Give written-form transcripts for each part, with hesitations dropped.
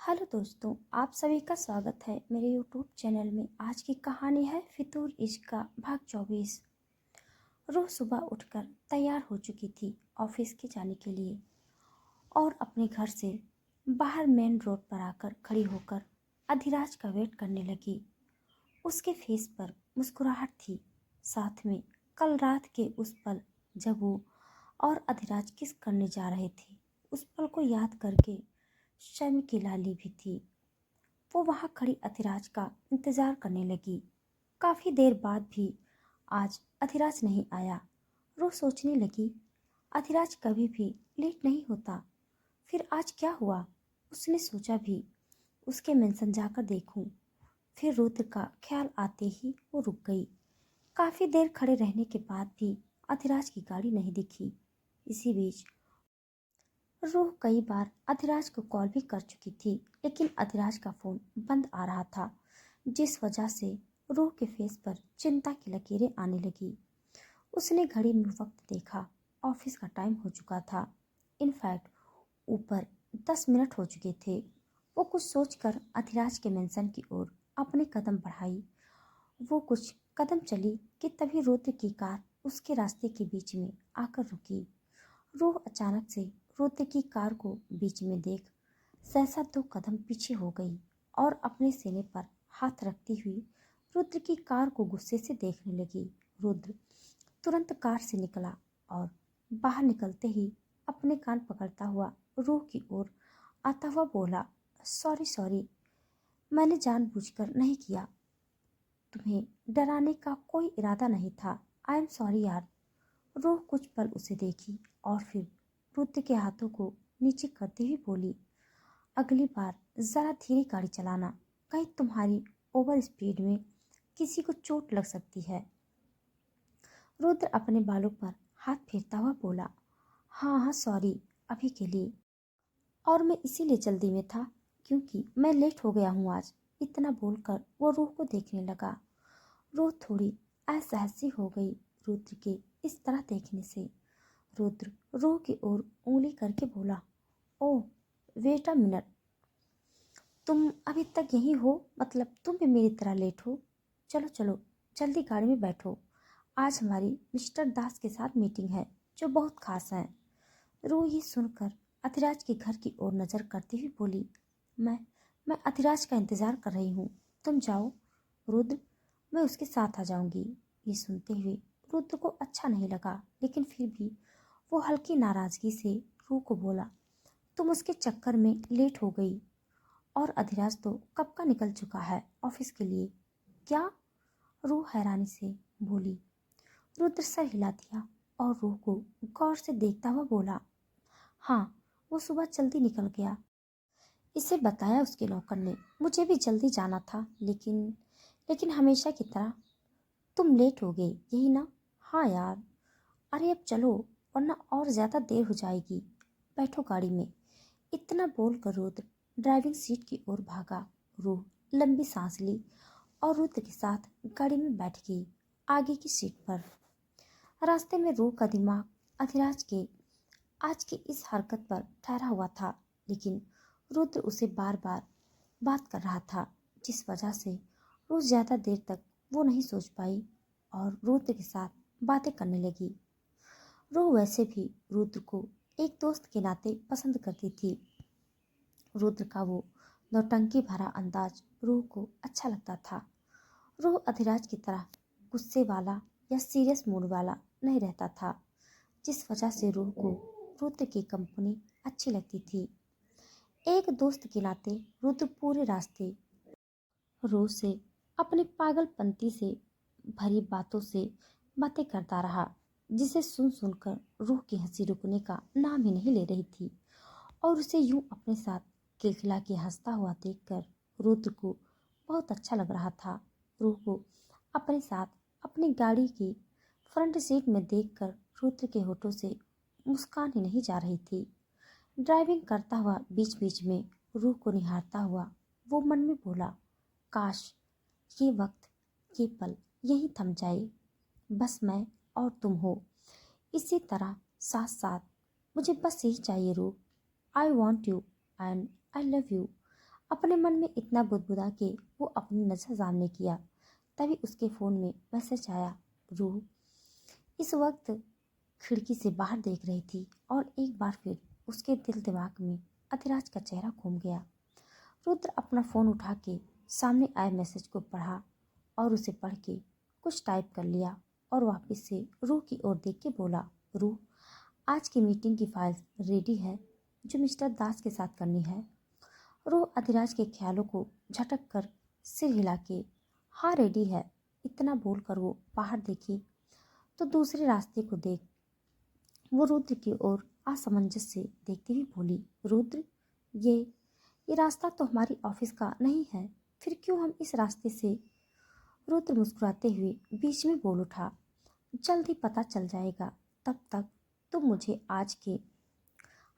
Hello दोस्तों, आप सभी का स्वागत है मेरे यूट्यूब चैनल में। आज की कहानी है फितूर इश्क का भाग 24। रोज सुबह उठकर तैयार हो चुकी थी ऑफिस के जाने के लिए और अपने घर से बाहर मेन रोड पर आकर खड़ी होकर अधिराज का वेट करने लगी। उसके फेस पर मुस्कुराहट थी, साथ में कल रात के उस पल जब वो और अधिराज किस करने जा रहे थे, उस पल को याद करके शर्म की लाली भी थी। वो वहां खड़ी अधिराज का इंतजार करने लगी। काफी देर बाद भी आज अधिराज नहीं आया। रोज सोचने लगी, अधिराज कभी भी लेट नहीं होता, फिर आज क्या हुआ। उसने सोचा भी उसके मेंशन जाकर देखूं। फिर रुद्र का ख्याल आते ही वो रुक गई। काफी देर खड़े रहने के बाद भी अधिराज की गाड़ी नहीं दिखी। इसी बीच रूह कई बार अधिराज को कॉल भी कर चुकी थी, लेकिन अधिराज का फोन बंद आ रहा था, जिस वजह से रूह के फेस पर चिंता की लकीरें आने लगी। उसने घड़ी में वक्त देखा, ऑफिस का टाइम हो चुका था। इनफैक्ट ऊपर 10 मिनट हो चुके थे। वो कुछ सोचकर अधिराज के मेंशन की ओर अपने कदम बढ़ाई। वो कुछ कदम चली कि तभी रुद्र की कार उसके रास्ते के बीच में आकर रुकी। रूह अचानक से रुद्र की कार को बीच में देख सहसा 2 कदम पीछे हो गई और अपने सीने पर हाथ रखती हुई रुद्र की कार को गुस्से से देखने लगी। रुद्र तुरंत कार से निकला और बाहर निकलते ही अपने कान पकड़ता हुआ रूह की ओर आता हुआ बोला, सॉरी सॉरी, मैंने जानबूझकर नहीं किया। तुम्हें डराने का कोई इरादा नहीं था। आई एम सॉरी यार। रूह कुछ पल उसे देखी और फिर रुद्र के हाथों को नीचे करते हुए बोली, अगली बार जरा धीरे गाड़ी चलाना, कहीं तुम्हारी ओवर स्पीड में किसी को चोट लग सकती है। रुद्र अपने बालों पर हाथ फेरता हुआ बोला, हाँ हाँ सॉरी, अभी के लिए। और मैं इसीलिए जल्दी में था क्योंकि मैं लेट हो गया हूँ आज। इतना बोलकर वो रूह को देखने लगा। रूह थोड़ी असहज हो गई रुद्र के इस तरह देखने से। रुद्र रूह की ओर उंगली करके बोला, ओह वेट अ मिनट, तुम अभी तक यहीं हो? मतलब तुम भी मेरी तरह लेट हो? चलो चलो जल्दी गाड़ी में बैठो, आज हमारी मिस्टर दास के साथ मीटिंग है जो बहुत खास है। रूह ये सुनकर अधिराज के घर की ओर नजर करती हुई बोली, मैं मैं अधिराज का इंतजार कर रही हूँ, तुम जाओ। रुद्र, मैं उसके साथ आ जाऊंगी। ये सुनते हुए रुद्र को अच्छा नहीं लगा, लेकिन फिर भी वो हल्की नाराजगी से रूह को बोला, तुम उसके चक्कर में लेट हो गई और अधिराज तो कब का निकल चुका है ऑफिस के लिए। क्या? रूह हैरानी से बोली। रुद्र सर हिला दिया और रूह को गौर से देखता हुआ बोला, हाँ, वो सुबह जल्दी निकल गया। इसे बताया उसके नौकर ने। मुझे भी जल्दी जाना था, लेकिन हमेशा की तरह तुम लेट हो गए, यही ना? हाँ यार। अरे अब चलो, वरना और ज़्यादा देर हो जाएगी। बैठो गाड़ी में। इतना बोलकर रुद्र ड्राइविंग सीट की ओर भागा। रूह लंबी सांस ली और रुद्र के साथ गाड़ी में बैठ गई आगे की सीट पर। रास्ते में रूह का दिमाग अधिराज के आज की इस हरकत पर ठहरा हुआ था, लेकिन रुद्र उसे बार बार बात कर रहा था, जिस वजह से रूह ज़्यादा देर तक वो नहीं सोच पाई और रुद्र के साथ बातें करने लगी। रूह वैसे भी रुद्र को एक दोस्त के नाते पसंद करती थी। रुद्र का वो नौटंकी भरा अंदाज रूह को अच्छा लगता था। रूह अधिराज की तरह गुस्से वाला या सीरियस मूड वाला नहीं रहता था, जिस वजह से रूह को रुद्र की कंपनी अच्छी लगती थी। एक दोस्त के नाते रुद्र पूरे रास्ते रूह से अपनी पागलपंती से भरी बातों से बातें करता रहा, जिसे सुन सुनकर रूह की हंसी रुकने का नाम ही नहीं ले रही थी। और उसे यूं अपने साथ खिलखिला के हंसता हुआ देखकर रुद्र को बहुत अच्छा लग रहा था। रूह को अपने साथ अपनी गाड़ी की फ्रंट सीट में देखकर रुद्र के होठों से मुस्कान ही नहीं जा रही थी। ड्राइविंग करता हुआ बीच बीच में रूह को निहारता हुआ वो मन में बोला, काश ये वक्त, ये पल यहीं थम जाए, बस मैं और तुम हो इसी तरह साथ साथ। मुझे बस यही चाहिए रूह। I want you and I love you. अपने मन में इतना बुदबुदा के वो अपनी नज़र सामने किया। तभी उसके फ़ोन में मैसेज आया। रूह इस वक्त खिड़की से बाहर देख रही थी और एक बार फिर उसके दिल दिमाग में अधिराज का चेहरा घूम गया। रुद्र अपना फ़ोन उठा के सामने आए मैसेज को पढ़ा और उसे पढ़ के कुछ टाइप कर लिया और वापस से रूह की ओर देख के बोला, रूह, आज की मीटिंग की फाइल रेडी है जो मिस्टर दास के साथ करनी है। रूह अधिराज के ख्यालों को झटक कर सिर हिला के हाँ रेडी है इतना बोलकर वो बाहर देखी तो दूसरे रास्ते को देख वो रुद्र की ओर असमंजस से देखती हुई बोली, रुद्र, ये रास्ता तो हमारी ऑफिस का नहीं है, फिर क्यों हम इस रास्ते से? रुद्र मुस्कुराते हुए बीच में बोल उठा, जल्द ही पता चल जाएगा, तब तक तुम मुझे आज के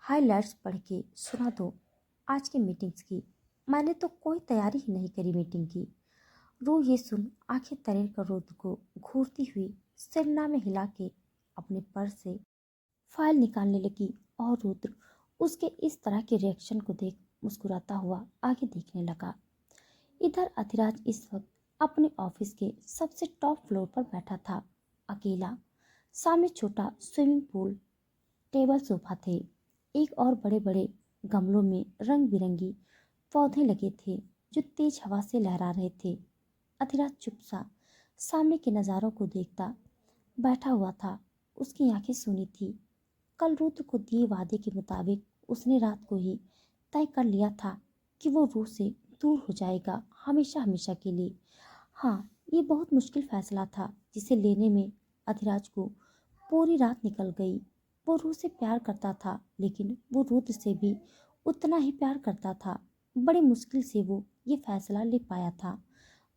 हाइलाइट्स पढ़ के सुना दो। आज की मीटिंग्स की मैंने तो कोई तैयारी ही नहीं करी मीटिंग की। रू ये सुन आंखें तरेर कर रुद्र को घूरती हुई सिरना में हिला के अपने पर्स से फाइल निकालने लगी और रुद्र उसके इस तरह के रिएक्शन को देख मुस्कुराता हुआ आगे देखने लगा। इधर अधिराज इस वक्त अपने ऑफिस के सबसे टॉप फ्लोर पर बैठा था, अकेला। सामने छोटा स्विमिंग पूल, टेबल, सोफा थे। एक और बड़े बड़े गमलों में रंग बिरंगी पौधे लगे थे जो तेज हवा से लहरा रहे थे। अधिराज चुपसा सामने के नज़ारों को देखता बैठा हुआ था। उसकी आंखें सूनी थी। कल रुद्र को दिए वादे के मुताबिक उसने रात को ही तय कर लिया था कि वो रूह से दूर हो जाएगा हमेशा हमेशा के लिए। हाँ, ये बहुत मुश्किल फैसला था जिसे लेने में अधिराज को पूरी रात निकल गई। वो रूह से प्यार करता था लेकिन वो रुद्र से भी उतना ही प्यार करता था। बड़ी मुश्किल से वो ये फैसला ले पाया था।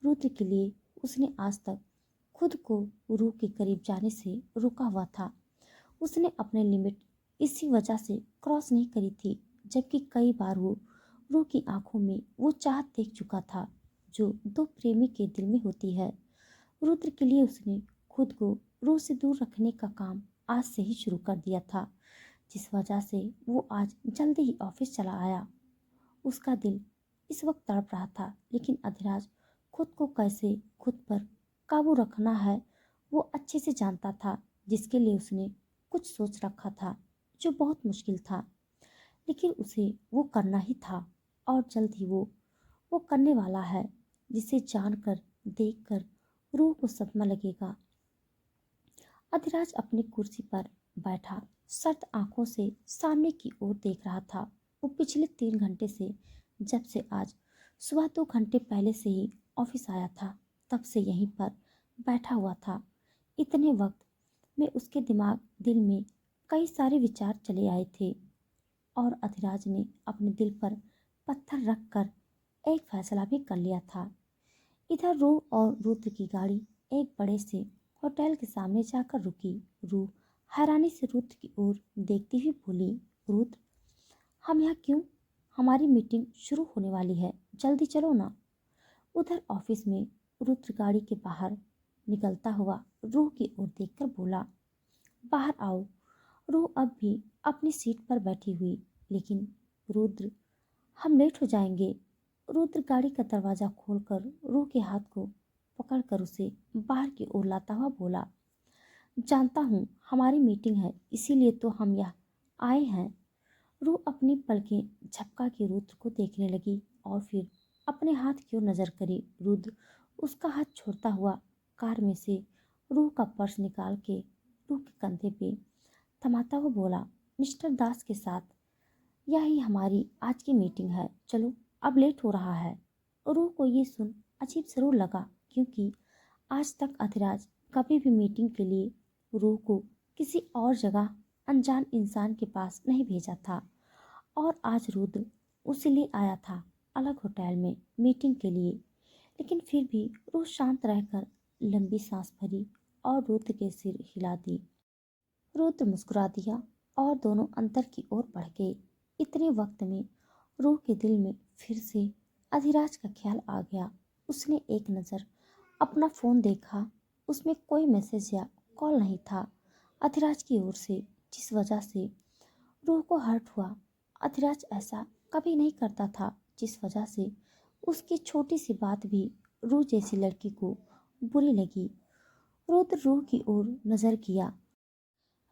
रुद्र के लिए उसने आज तक खुद को रूह के करीब जाने से रोका हुआ था। उसने अपने लिमिट इसी वजह से क्रॉस नहीं करी थी, जबकि कई बार वो रूह की आंखों में वो चाहत देख चुका था जो दो प्रेमी के दिल में होती है। रुद्र के लिए उसने खुद को रूह से दूर रखने का काम आज से ही शुरू कर दिया था, जिस वजह से वो आज जल्दी ही ऑफिस चला आया। उसका दिल इस वक्त तड़प रहा था, लेकिन अधिराज खुद को कैसे खुद पर काबू रखना है वो अच्छे से जानता था, जिसके लिए उसने कुछ सोच रखा था जो बहुत मुश्किल था, लेकिन उसे वो करना ही था और जल्द ही वो करने वाला है, जिसे जानकर देखकर रूह को सदमा लगेगा। अधिराज अपनी कुर्सी पर बैठा सर्द आंखों से सामने की ओर देख रहा था। वो पिछले 3 घंटे से, जब से आज सुबह 2 घंटे पहले से ही ऑफिस आया था, तब से यहीं पर बैठा हुआ था। इतने वक्त में उसके दिल में कई सारे विचार चले आए थे और अधिराज ने अपने दिल पर पत्थर रखकर एक फैसला भी कर लिया था। इधर रूह और रुद्र की गाड़ी एक बड़े से होटल के सामने जाकर रुकी। रूह हैरानी से रुद्र की ओर देखती हुई बोली, रुद्र, हम यहाँ क्यों? हमारी मीटिंग शुरू होने वाली है, जल्दी चलो ना। उधर ऑफिस में रुद्र गाड़ी के बाहर निकलता हुआ रूह की ओर देखकर बोला, बाहर आओ। रूह अब भी अपनी सीट पर बैठी हुई, लेकिन रुद्र, हम लेट हो जाएंगे। रुद्र गाड़ी का दरवाजा खोलकर रूह के हाथ को पकड़कर उसे बाहर की ओर लाता हुआ बोला, जानता हूँ हमारी मीटिंग है, इसीलिए तो हम यहाँ आए हैं। रूह अपनी पलकें झपका के रुद्र को देखने लगी और फिर अपने हाथ की ओर नजर करी। रुद्र उसका हाथ छोड़ता हुआ कार में से रूह का पर्स निकाल के रूह के कंधे पे थमाता हुआ बोला, मिस्टर दास के साथ यही हमारी आज की मीटिंग है, चलो अब लेट हो रहा है। रूह को ये सुन अजीब जरूर लगा, क्योंकि आज तक अधिराज कभी भी मीटिंग के लिए रूह को किसी और जगह अनजान इंसान के पास नहीं भेजा था और आज रुद्र उसे ले आया था अलग होटल में मीटिंग के लिए। लेकिन फिर भी रूह शांत रहकर लंबी सांस भरी और रुद्र के सिर हिला दी। रुद्र मुस्कुरा दिया और दोनों अंदर की ओर बढ़ गए। इतने वक्त में रूह के दिल में फिर से अधिराज का ख्याल आ गया। उसने एक नज़र अपना फ़ोन देखा, उसमें कोई मैसेज या कॉल नहीं था अधिराज की ओर से, जिस वजह से रूह को हर्ट हुआ। अधिराज ऐसा कभी नहीं करता था जिस वजह से उसकी छोटी सी बात भी रूह जैसी लड़की को बुरी लगी। रुद्र रूह की ओर नजर किया।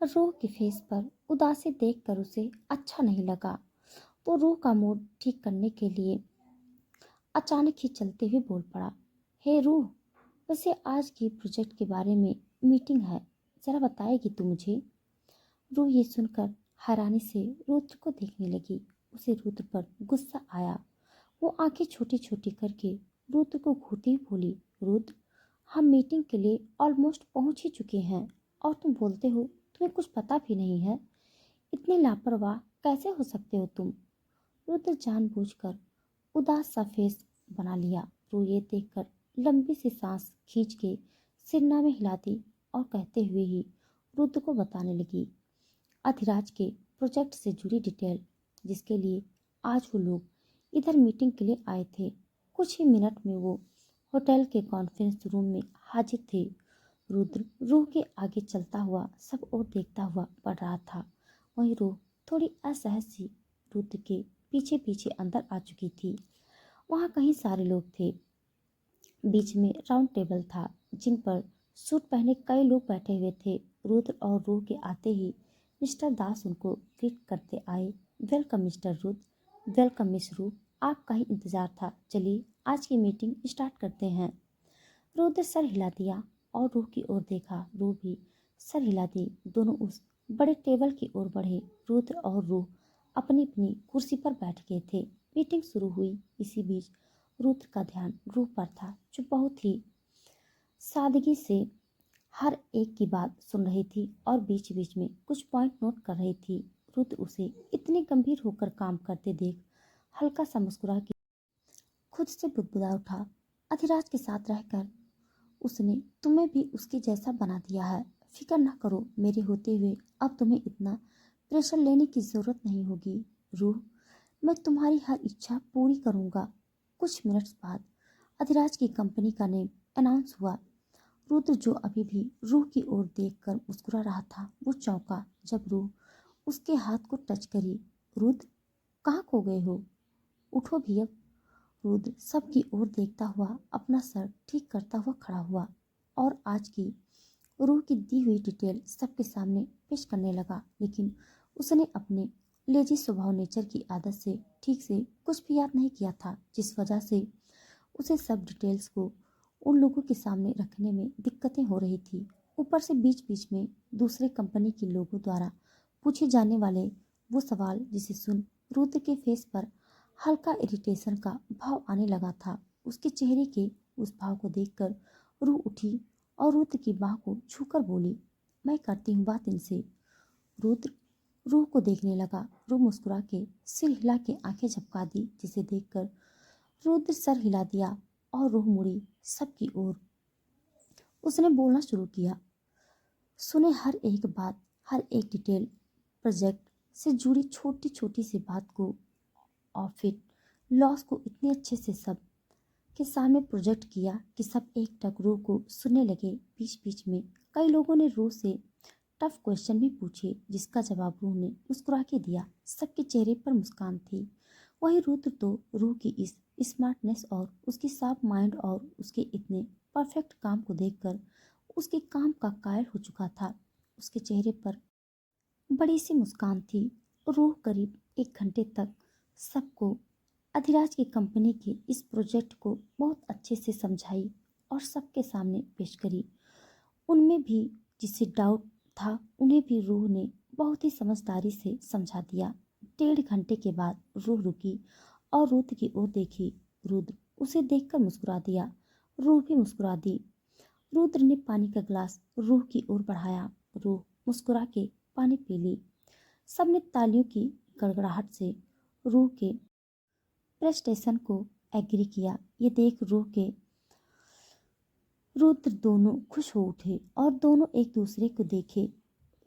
रूह के फेस पर उदासी देखकर उसे अच्छा नहीं लगा, तो रूह का मूड ठीक करने के लिए अचानक ही चलते हुए बोल पड़ा, हे रूह, वैसे आज की प्रोजेक्ट के बारे में मीटिंग है, जरा बताएगी तू मुझे? रूह ये सुनकर हैरानी से रुद्र को देखने लगी। उसे रुद्र पर गुस्सा आया। वो आंखें छोटी छोटी करके रुद्र को घूरती हुई बोली, रुद्र, हम मीटिंग के लिए ऑलमोस्ट पहुंच ही चुके हैं और तुम बोलते हो तुम्हें कुछ पता भी नहीं है। इतने लापरवाह कैसे हो सकते हो तुम? रुद्र जानबूझकर उदास सा फेस बना लिया। रूह ये देखकर लंबी सी सांस खींच के सिरना में हिला दी और कहते हुए ही रुद्र को बताने लगी अधिराज के प्रोजेक्ट से जुड़ी डिटेल, जिसके लिए आज वो लोग इधर मीटिंग के लिए आए थे। कुछ ही मिनट में वो होटल के कॉन्फ्रेंस रूम में हाजिर थे। रुद्र रूह के आगे चलता हुआ सब और देखता हुआ बढ़ रहा था। वहीं रूह थोड़ी असहज सी रुद्र के पीछे पीछे अंदर आ चुकी थी। वहाँ कहीं सारे लोग थे। बीच में राउंड टेबल था जिन पर सूट पहने कई लोग बैठे हुए थे। रुद्र और रूह के आते ही मिस्टर दास उनको ग्रीट करते आए। Welcome mister Rudra, welcome miss रूह, आपका ही इंतजार था। चलिए आज की मीटिंग स्टार्ट करते हैं। रुद्र सर हिला दिया और रूह की ओर देखा। रूह भी सर हिला दी। दोनों उस बड़े टेबल की ओर बढ़े। रुद्र और रूह अपनी अपनी कुर्सी पर बैठ गए थे। मीटिंग शुरू हुई। इसी बीच रुद्र का ध्यान रूह पर था, जो बहुत ही सादगी से हर एक की बात सुन रही थी और बीच बीच में कुछ पॉइंट नोट कर रही थी। रुद्र उसे इतने गंभीर होकर काम करते देख हल्का सा मुस्कुरा के खुद से बुदबुदा उठा। अधिराज के साथ रहकर उसने तुम्हें भी उसके जैसा बना दिया है। फिक्र ना करो, मेरे होते हुए अब तुम्हें इतना प्रेशर लेने की जरूरत नहीं होगी। रूह, मैं तुम्हारी हर इच्छा पूरी करूंगा। कुछ मिनट्स बाद अधिराज की कंपनी का नेम अनाउंस हुआ। रुद्र, जो अभी भी रूह की ओर देखकर मुस्कुरा रहा था, वो चौंका जब रूह उसके हाथ को टच करी। रुद्र, कहाँ खो गए हो? उठो भी अब। रुद्र सबकी ओर देखता हुआ अपना सर ठीक करता हुआ खड़ा हुआ और आज की रूह की दी हुई डिटेल सबके सामने पेश करने लगा। लेकिन उसने अपने लेजी स्वभाव नेचर की आदत से ठीक से कुछ भी याद नहीं किया था, जिस वजह से उसे सब डिटेल्स को उन लोगों के सामने रखने में दिक्कतें हो रही थी। ऊपर से बीच बीच में दूसरे कंपनी के लोगों द्वारा पूछे जाने वाले वो सवाल, जिसे सुन रुद्र के फेस पर हल्का इरिटेशन का भाव आने लगा था। उसके चेहरे के उस भाव को देखकर रूह उठी और रुद्र की बाह को छूकर बोली, मैं करती हूँ बात इनसे। रुद्र रूह को देखने लगा। रूह मुस्कुरा के सिर हिला के आंखें झपका दी, जिसे देखकर रुद्र सर हिला दिया और रूह मुड़ी सबकी ओर। उसने बोलना शुरू किया, सुने हर एक बात, हर एक डिटेल, प्रोजेक्ट से जुड़ी छोटी छोटी सी बात को, ऑफिट लॉस को इतने अच्छे से सब के सामने प्रोजेक्ट किया कि सब एक टक रूह को सुनने लगे। बीच बीच में कई लोगों ने रूह से टफ क्वेश्चन भी पूछे, जिसका जवाब रूह ने मुस्कुरा के दिया। सबके चेहरे पर मुस्कान थी। वही रुद्र तो रूह की इस स्मार्टनेस और उसकी साफ माइंड और उसके इतने परफेक्ट काम को देखकर उसके काम का कायल हो चुका था। उसके चेहरे पर बड़ी सी मुस्कान थी। रूह करीब 1 घंटे तक सबको अधिराज की कंपनी के इस प्रोजेक्ट को बहुत अच्छे से समझाई और सबके सामने पेश करी। उनमें भी जिसे डाउट था, उन्हें भी रूह ने बहुत ही समझदारी से समझा दिया। 1.5 घंटे के बाद रूह रुकी और रुद्र की ओर देखी। रुद्र उसे देखकर मुस्कुरा दिया। रूह भी मुस्कुरा दी। रुद्र ने पानी का ग्लास रूह की ओर बढ़ाया। रूह मुस्कुरा के पानी पी ली। सबने तालियों की गड़गड़ाहट से रूह के प्रेस्टेशन को एग्री किया। ये देख रुद्र दोनों खुश हो उठे और दोनों एक दूसरे को देखे।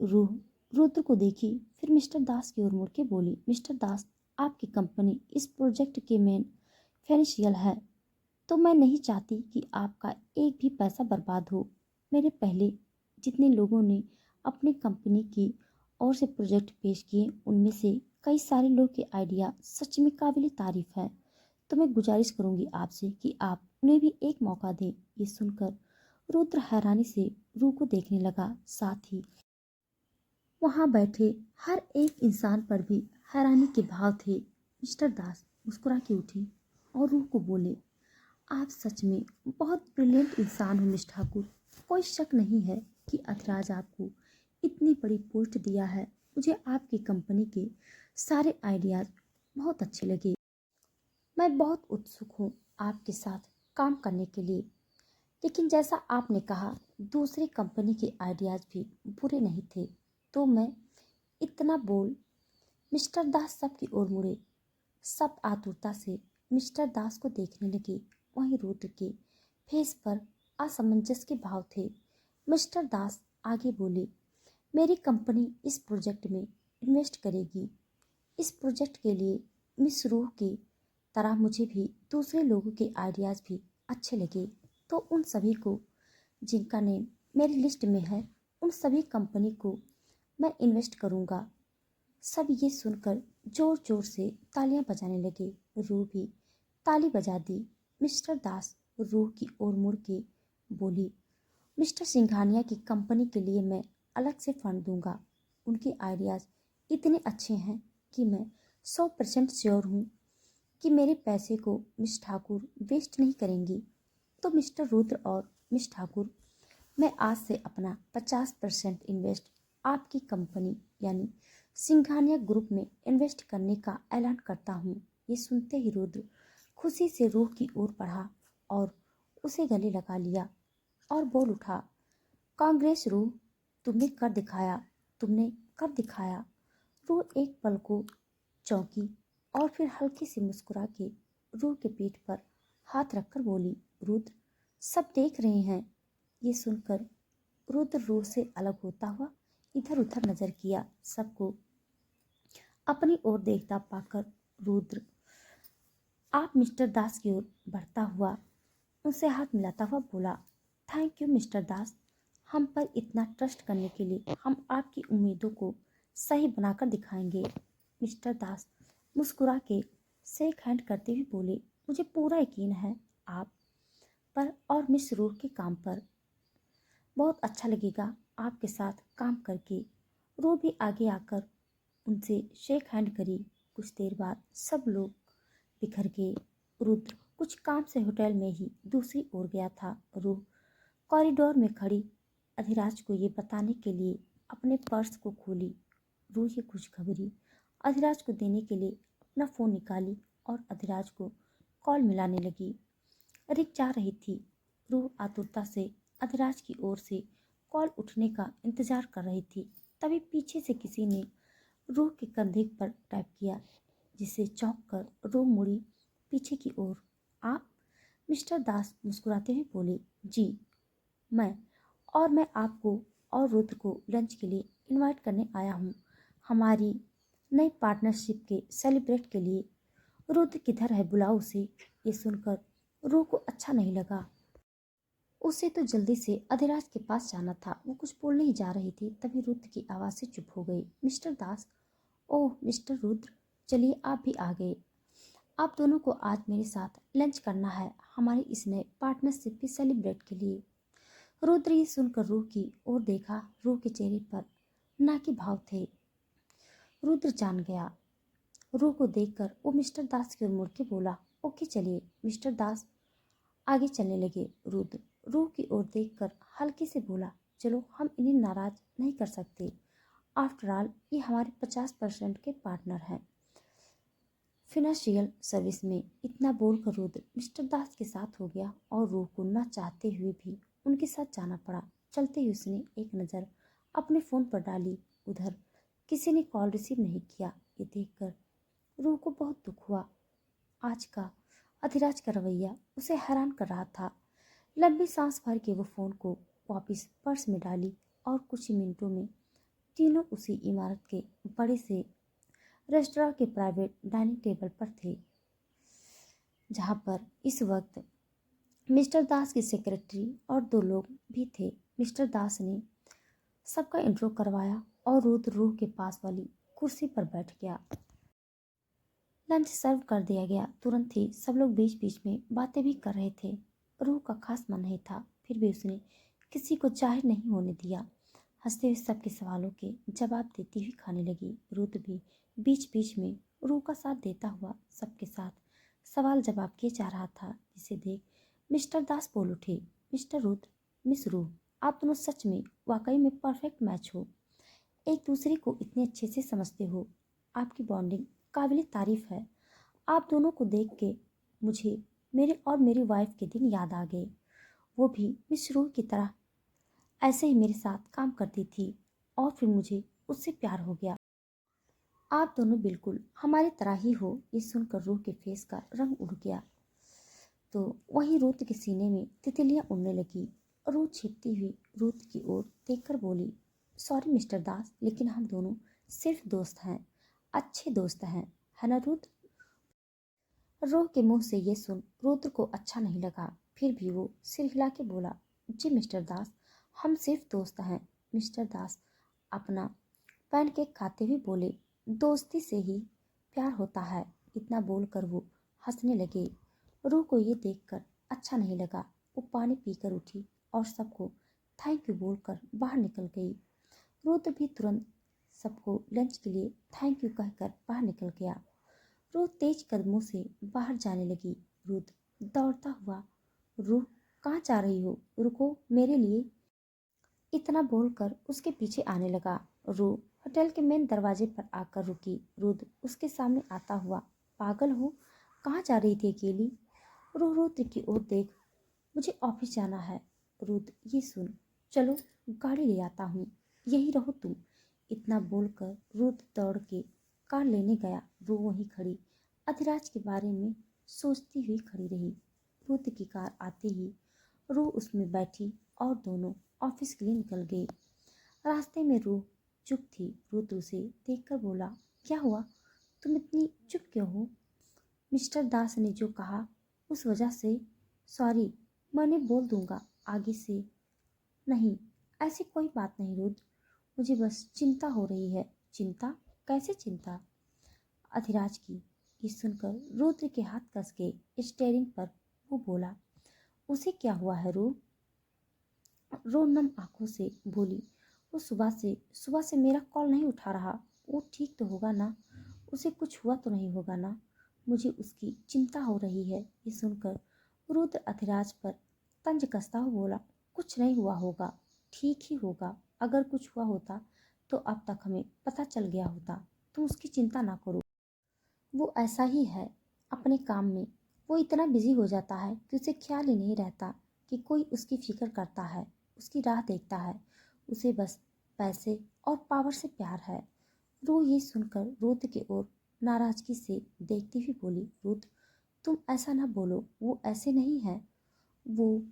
रूह रुद्र को देखी, फिर मिस्टर दास की ओर मुड़ के बोली, मिस्टर दास, आपकी कंपनी इस प्रोजेक्ट के मेन फाइनेंशियल है, तो मैं नहीं चाहती कि आपका एक भी पैसा बर्बाद हो। मेरे पहले जितने लोगों ने अपनी कंपनी की ओर से प्रोजेक्ट पेश किए, उनमें से कई सारे लोग के आइडिया सच में काबिल तारीफ है। तो मैं गुजारिश करूंगी आपसे कि आप उन्हें भी एक मौका दें। ये सुनकर रुद्र हैरानी से रूह को देखने लगा, साथ ही वहां बैठे हर एक इंसान पर भी हैरानी के भाव थे। मिस्टर दास मुस्कुरा के उठी और रूह को बोले, आप सच में बहुत ब्रिलियंट इंसान हो मिस ठाकुर। कोई शक नहीं है कि अधराज आपको इतनी बड़ी पोस्ट दिया है। मुझे आपकी कंपनी के सारे आइडियाज बहुत अच्छे लगे। मैं बहुत उत्सुक हूँ आपके साथ काम करने के लिए। लेकिन जैसा आपने कहा, दूसरी कंपनी के आइडियाज भी बुरे नहीं थे, तो मैं इतना बोल। मिस्टर दास सबकी ओर मुड़े। सब आतुरता से मिस्टर दास को देखने लगे। वहीं रुद्र के फेस पर असमंजस के भाव थे। मिस्टर दास आगे बोले, मेरी कंपनी इस प्रोजेक्ट में इन्वेस्ट करेगी। इस प्रोजेक्ट के लिए मिस रूह की तरह मुझे भी दूसरे लोगों के आइडियाज़ भी अच्छे लगे, तो उन सभी को जिनका नेम मेरी लिस्ट में है, उन सभी कंपनी को मैं इन्वेस्ट करूँगा। सब ये सुनकर जोर जोर से तालियां बजाने लगे। रूह भी ताली बजा दी। मिस्टर दास रूह की ओर मुड़ के बोली, मिस्टर सिंघानिया की कंपनी के लिए मैं अलग से फंड दूंगा। उनके आइडियाज़ इतने अच्छे हैं कि मैं 100% श्योर हूँ कि मेरे पैसे को मिस ठाकुर वेस्ट नहीं करेंगी। तो मिस्टर रुद्र और मिस ठाकुर, मैं आज से अपना 50% इन्वेस्ट आपकी कंपनी यानी सिंघानिया ग्रुप में इन्वेस्ट करने का ऐलान करता हूँ। ये सुनते ही रुद्र खुशी से रूह की ओर बढ़ा और उसे गले लगा लिया और बोल उठा, कांग्रेस रूह, तुमने कर दिखाया, तुमने कर दिखाया। रूह एक पल को चौंकी और फिर हल्की सी मुस्कुरा के रूह के पीठ पर हाथ रखकर बोली, रुद्र, सब देख रहे हैं। ये सुनकर रुद्र रूह से अलग होता हुआ इधर उधर नजर किया। सबको अपनी ओर देखता पाकर रुद्र आप मिस्टर दास की ओर बढ़ता हुआ उनसे हाथ मिलाता हुआ बोला, थैंक यू मिस्टर दास, हम पर इतना ट्रस्ट करने के लिए। हम आपकी उम्मीदों को सही बनाकर दिखाएंगे। मिस्टर दास मुस्कुरा के शेक हैंड करते हुए बोले, मुझे पूरा यकीन है आप पर और मिस रूह के काम पर। बहुत अच्छा लगेगा आपके साथ काम करके। रूह भी आगे आकर उनसे शेक हैंड करी। कुछ देर बाद सब लोग बिखर गए। रुद्र कुछ काम से होटल में ही दूसरी ओर गया था। रूह कॉरिडोर में खड़ी अधिराज को ये बताने के लिए अपने पर्स को खोली। रूह ये कुछ घबरी अधिराज को देने के लिए अपना फ़ोन निकाली और अधिराज को कॉल मिलाने लगी। रिक जा रही थी। रूह आतुरता से अधिराज की ओर से कॉल उठने का इंतजार कर रही थी। तभी पीछे से किसी ने रूह के कंधे पर टैप किया, जिसे चौंक कर रूह मुड़ी पीछे की ओर। आप? मिस्टर दास मुस्कुराते हुए बोले, जी मैं आपको और रुद्र को लंच के लिए इनवाइट करने आया हूँ, हमारी नई पार्टनरशिप के सेलिब्रेट के लिए। रुद्र किधर है, बुलाओ उसे। ये सुनकर रूह को अच्छा नहीं लगा। उसे तो जल्दी से अधिराज के पास जाना था। वो कुछ बोलने ही जा रही थी, तभी रुद्र की आवाज़ से चुप हो गई। मिस्टर दास, ओह मिस्टर रुद्र, चलिए आप भी आ गए। आप दोनों को आज मेरे साथ लंच करना है, हमारी इस नए पार्टनरशिप की सेलिब्रेट के लिए। रुद्र ये सुनकर रूह की ओर देखा। रूह के चेहरे पर ना के भाव थे। रुद्र जान गया। रूह को देखकर वो मिस्टर दास की ओर मुड़ के बोला, ओके चलिए। मिस्टर दास आगे चलने लगे। रुद्र रूह की ओर देखकर हल्के से बोला, चलो हम इन्हें नाराज नहीं कर सकते। आफ्टर ऑल ये हमारे 50% के पार्टनर हैं फिनेंशियल सर्विस में। इतना बोलकर रुद्र मिस्टर दास के साथ हो गया और रूह को न चाहते हुए भी उनके साथ जाना पड़ा। चलते ही उसने एक नज़र अपने फ़ोन पर डाली। उधर किसी ने कॉल रिसीव नहीं किया। ये देखकर रूह को बहुत दुख हुआ। आज का अधिराज का रवैया उसे हैरान कर रहा था। लंबी सांस भर के वो फ़ोन को वापस पर्स में डाली और कुछ ही मिनटों में तीनों उसी इमारत के बड़े से रेस्टोरेंट के प्राइवेट डाइनिंग टेबल पर थे, जहाँ पर इस वक्त मिस्टर दास की सेक्रेटरी और दो लोग भी थे। मिस्टर दास ने सबका इंट्रो करवाया और रुद्र रूह के पास वाली कुर्सी पर बैठ गया। लंच सर्व कर दिया गया। तुरंत ही सब लोग बीच बीच में बातें भी कर रहे थे। रूह का खास मन नहीं था, फिर भी उसने किसी को जाहिर नहीं होने दिया। हंसते हुए सबके सवालों के जवाब देती हुई खाने लगी। रुद्र भी बीच बीच में रूह का साथ देता हुआ सबके साथ सवाल जवाब किए जा रहा था, जिसे देख मिस्टर दास बोल उठे, मिस्टर रुद्र, मिस रूह, आप दोनों सच में वाकई में परफेक्ट मैच हो। एक दूसरे को इतने अच्छे से समझते हो। आपकी बॉन्डिंग काबिल तारीफ है। आप दोनों को देख के मुझे मेरे और मेरी वाइफ के दिन याद आ गए। वो भी मिस रूह की तरह ऐसे ही मेरे साथ काम करती थी और फिर मुझे उससे प्यार हो गया। आप दोनों बिल्कुल हमारी तरह ही हो। ये सुनकर रूह के फेस का रंग उड़ गया तो वहीं रूथ के सीने में तितलियां उड़ने लगी। रूह छिपती हुई रूथ की ओर देखकर बोली, सॉरी मिस्टर दास, लेकिन हम दोनों सिर्फ दोस्त हैं, अच्छे दोस्त हैं, है ना रूथ? रूह के मुंह से ये सुन रुद्र को अच्छा नहीं लगा, फिर भी वो सिर हिला के बोला, जी मिस्टर दास, हम सिर्फ दोस्त हैं। मिस्टर दास अपना पैनकेक खाते हुए बोले, दोस्ती से ही प्यार होता है। इतना बोलकर वो हंसने लगे। रूह को ये देखकर अच्छा नहीं लगा। वो पानी पीकर उठी और सबको थैंक यू बोलकर बाहर निकल गई। रुद्र भी तुरंत सबको लंच के लिए थैंक यू कहकर बाहर निकल गया। रूह तेज कदमों से बाहर जाने लगी। रुद्र दौड़ता हुआ, रूह कहाँ जा रही हो, रुको मेरे लिए, इतना बोलकर उसके पीछे आने लगा। रूह होटल के मेन दरवाजे पर आकर रुकी। रुद्र उसके सामने आता हुआ, पागल हो, कहाँ जा रही थी अकेली? रूह रुद्र की ओर देख, मुझे ऑफिस जाना है। रुद्र ये सुन, चलो गाड़ी ले आता हूँ, यही रहो तुम। इतना बोलकर रुद्र दौड़ के कार लेने गया। रूह वहीं खड़ी अधिराज के बारे में सोचती हुई खड़ी रही। रुद्र की कार आते ही रूह उसमें बैठी और दोनों ऑफिस के लिए निकल गए। रास्ते में रूह चुप थी। रुद्र उसे देखकर बोला, क्या हुआ, तुम इतनी चुप क्यों हो? मिस्टर दास ने जो कहा उस वजह से सॉरी, मैंने बोल दूंगा आगे से। नहीं, ऐसी कोई बात नहीं रुद्र, मुझे बस चिंता हो रही है। चिंता? कैसे चिंता? अधिराज की। ये सुनकर रुद्र के हाथ कस के स्टेयरिंग पर वो बोला, उसे क्या हुआ है रूह? रूह नम आंखों से बोली, वो सुबह से मेरा कॉल नहीं उठा रहा। वो ठीक तो होगा ना? उसे कुछ हुआ तो नहीं होगा ना? मुझे उसकी चिंता हो रही है। ये सुनकर रुद्र अधिराज पर तंज कसता हुआ बोला, कुछ नहीं हुआ होगा, ठीक ही होगा। अगर कुछ हुआ होता तो अब तक हमें पता चल गया होता। तुम उसकी चिंता ना करो, वो ऐसा ही है अपने काम में। वो इतना बिजी हो जाता है कि उसे ख्याल ही नहीं रहता कि कोई उसकी फिक्र करता है, उसकी राह देखता है। उसे बस पैसे और पावर से प्यार है। रूह ये सुनकर रुद्र की ओर नाराजगी से देखती हुई बोली, रुद्र तुम ऐसा ना बोलो, वो ऐसे नहीं है। वो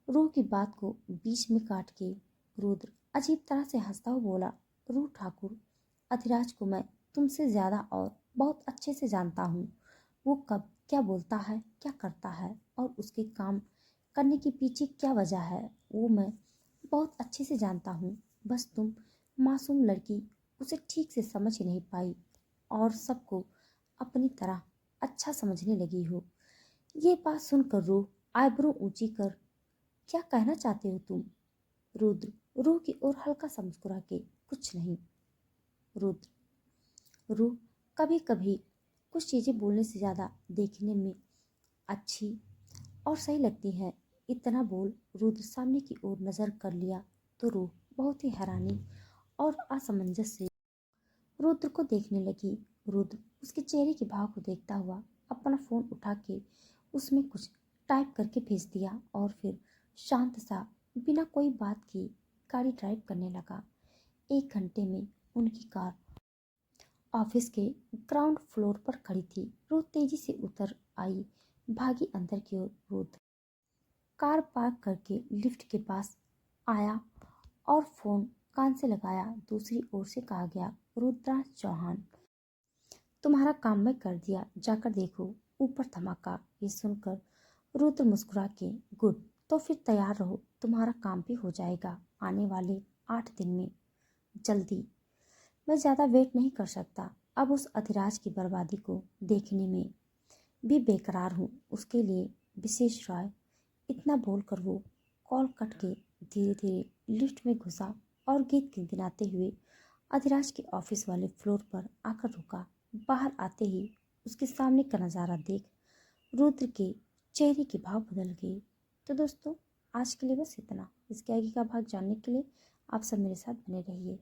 रूह की बात को बीच में काट के रुद्र अजीब तरह से हंसता हुआ बोला, रूह ठाकुर, अधिराज को मैं तुमसे ज़्यादा और बहुत अच्छे से जानता हूँ। वो कब क्या बोलता है, क्या करता है और उसके काम करने के पीछे क्या वजह है, वो मैं बहुत अच्छे से जानता हूँ। बस तुम मासूम लड़की उसे ठीक से समझ ही नहीं पाई और सबको अपनी तरह अच्छा समझने लगी हो। ये बात सुनकर रूह आईब्रो ऊंची कर, क्या कहना चाहते हो तुम? रुद्र रूह की ओर हल्का सा मुस्कुरा के, कुछ नहीं। रुद्र रूह कभी कभी कुछ चीज़ें बोलने से ज़्यादा देखने में अच्छी और सही लगती है। इतना बोल रुद्र सामने की ओर नज़र कर लिया तो रूह बहुत ही हैरानी और असमंजस से रुद्र को देखने लगी। रुद्र उसके चेहरे के भाव को देखता हुआ अपना फ़ोन उठा के उसमें कुछ टाइप करके भेज दिया और फिर शांत सा बिना कोई बात की गाड़ी ड्राइव करने लगा। 1 घंटे में उनकी कार ऑफिस के ग्राउंड फ्लोर पर खड़ी थी। रुद्र तेजी से उतर आई, भागी अंदर की ओर। रुद्र कार पार्क करके लिफ्ट के पास आया और फोन कान से लगाया। दूसरी ओर से कहा गया, रुद्रांश चौहान, तुम्हारा काम मैं कर दिया, जाकर देखो ऊपर धमाका। ये सुनकर रुद्र मुस्कुरा के, गुड, तो फिर तैयार रहो, तुम्हारा काम भी हो जाएगा आने वाले 8 दिन में, जल्दी। मैं ज़्यादा वेट नहीं कर सकता। अब उस अधिराज की बर्बादी को देखने में भी बेकरार हूँ। उसके लिए विशेष राय। इतना बोलकर वो कॉल कट के धीरे धीरे लिफ्ट में घुसा और गीत गुनगुनाते हुए अधिराज के ऑफिस वाले फ्लोर पर आकर रुका। बाहर आते ही उसके सामने का नज़ारा देख रुद्र के चेहरे के भाव बदल गए। तो दोस्तों, आज के लिए बस इतना। इसके आगे का भाग जानने के लिए आप सब मेरे साथ बने रहिए।